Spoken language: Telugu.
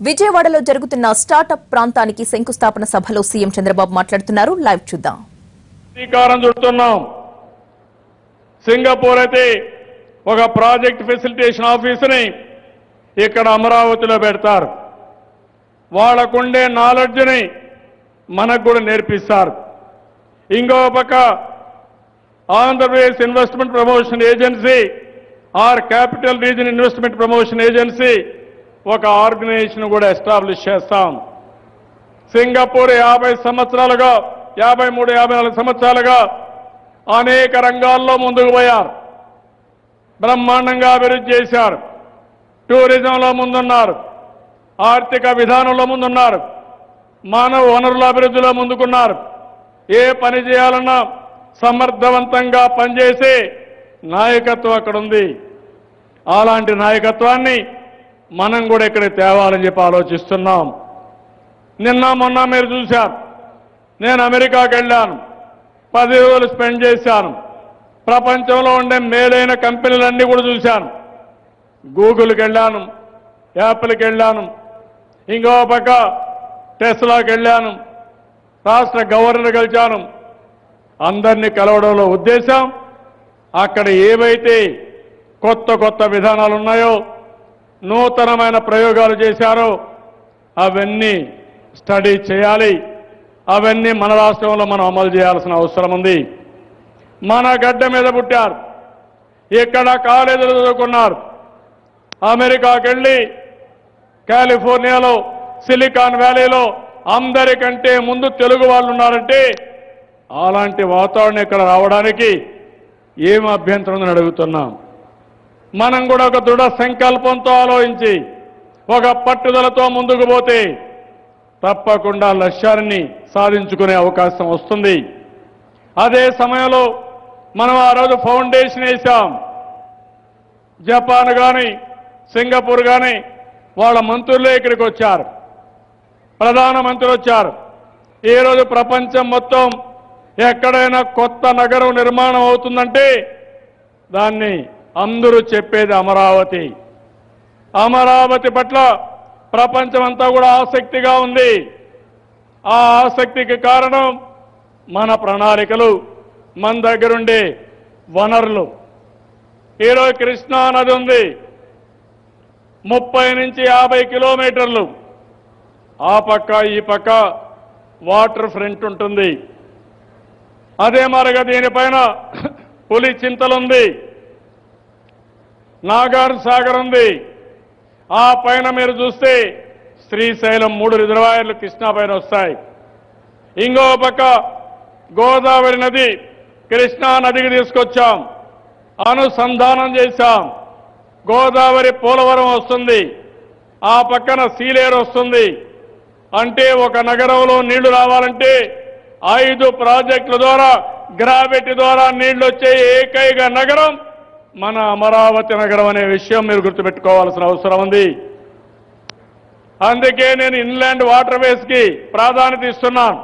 విజయవాడలో జరుగుతున్న స్టార్టప్ ప్రాంతానికి శంకుస్థాపన సభలో సీఎం చంద్రబాబు మాట్లాడుతున్నారు. లైవ్ చూద్దాం. శ్రీకారం చుడుతున్నాం. సింగపూర్ అయితే ఒక ప్రాజెక్ట్ ఫెసిలిటేషన్ ఆఫీసుని ఇక్కడ అమరావతిలో పెడతారు. వాళ్ళకుండే నాలెడ్జ్ని మనకు కూడా నేర్పిస్తారు. ఇంకో పక్క Andhra Pradesh investment promotion agency or capital region investment promotion agency ఒక ఆర్గనైజేషన్ కూడా ఎస్టాబ్లిష్ చేస్తాం. సింగపూర్ 50 సంవత్సరాలుగా 53-54 సంవత్సరాలుగా అనేక రంగాల్లో ముందుకు పోయారు. బ్రహ్మాండంగా అభివృద్ధి చేశారు. టూరిజంలో ముందున్నారు, ఆర్థిక విధానంలో ముందున్నారు, మానవ వనరుల అభివృద్ధిలో ముందుకున్నారు. ఏ పని చేయాలన్నా సమర్థవంతంగా పనిచేసే నాయకత్వం అక్కడ ఉంది. అలాంటి నాయకత్వాన్ని మనం కూడా ఇక్కడ తేవాలని చెప్పి ఆలోచిస్తున్నాం. నిన్న మొన్న మీరు చూశారు, నేను అమెరికాకి వెళ్ళాను, 10 రోజులు స్పెండ్ చేశాను. ప్రపంచంలో ఉండే మేలైన కంపెనీలన్నీ కూడా చూశాను. గూగుల్కి వెళ్ళాను, యాపిల్కి వెళ్ళాను, ఇంకో పక్క టెస్లాకి వెళ్ళాను, రాష్ట్ర గవర్నర్ కలిశాను. అందరినీ కలవడంలో ఉద్దేశం అక్కడ ఏవైతే కొత్త కొత్త విధానాలు ఉన్నాయో, నూతనమైన ప్రయోగాలు చేశారో అవన్నీ స్టడీ చేయాలి. అవన్నీ మన రాష్ట్రంలో మనం అమలు చేయాల్సిన అవసరం ఉంది. మన గడ్డ మీద పుట్టారు, ఇక్కడ కాలేజీలు చదువుకున్నారు. అమెరికాకి వెళ్ళి కాలిఫోర్నియాలో సిలికాన్ వ్యాలీలో అందరికంటే ముందు తెలుగు వాళ్ళు ఉన్నారంటే అలాంటి వాతావరణం ఇక్కడ రావడానికి ఏం అభ్యంతరం ఉందని అడుగుతున్నాం. మనం కూడా ఒక దృఢ సంకల్పంతో ఆలోచించి ఒక పట్టుదలతో ముందుకు పోతే తప్పకుండా లక్ష్యాన్ని సాధించుకునే అవకాశం వస్తుంది. అదే సమయంలో మనం ఆ రోజు ఫౌండేషన్ వేశాం. జపాన్ కానీ సింగపూర్ కానీ వాళ్ళ మంత్రులే ఇక్కడికి వచ్చారు, ప్రధానమంత్రి వచ్చారు. ఈరోజు ప్రపంచం మొత్తం ఎక్కడైనా కొత్త నగరం నిర్మాణం అవుతుందంటే దాన్ని అందరూ చెప్పేది అమరావతి. అమరావతి పట్ల ప్రపంచమంతా కూడా ఆసక్తిగా ఉంది. ఆ ఆసక్తికి కారణం మన ప్రణాళికలు, మన దగ్గరుండే వనరులు. ఈరోజు కృష్ణా నది ఉంది, 30 నుంచి 50 కిలోమీటర్లు. ఆ పక్క ఈ పక్క వాటర్ ఫ్రంట్ ఉంటుంది. అదే మరిగా దీనిపైన పులి చింతలుంది, నాగార్ సాగర్ ఉంది. ఆ పైన మీరు చూస్తే శ్రీశైలం 3 రిజర్వాయర్లు కృష్ణా పైన వస్తాయి. ఇంకో పక్క గోదావరి నది కృష్ణా నదికి తీసుకొచ్చాం, అనుసంధానం చేశాం. గోదావరి పోలవరం వస్తుంది, ఆ పక్కన సీలేరు వస్తుంది. అంటే ఒక నగరంలో నీళ్లు రావాలంటే 5 ప్రాజెక్టుల ద్వారా గ్రావిటీ ద్వారా నీళ్లు వచ్చే ఏకైక నగరం మన అమరావతి నగరం అనే విషయం మీరు గుర్తుపెట్టుకోవాల్సిన అవసరం ఉంది. అందుకే నేను ఇన్లాండ్ వాటర్ వేస్ కి ప్రాధాన్యత ఇస్తున్నాను.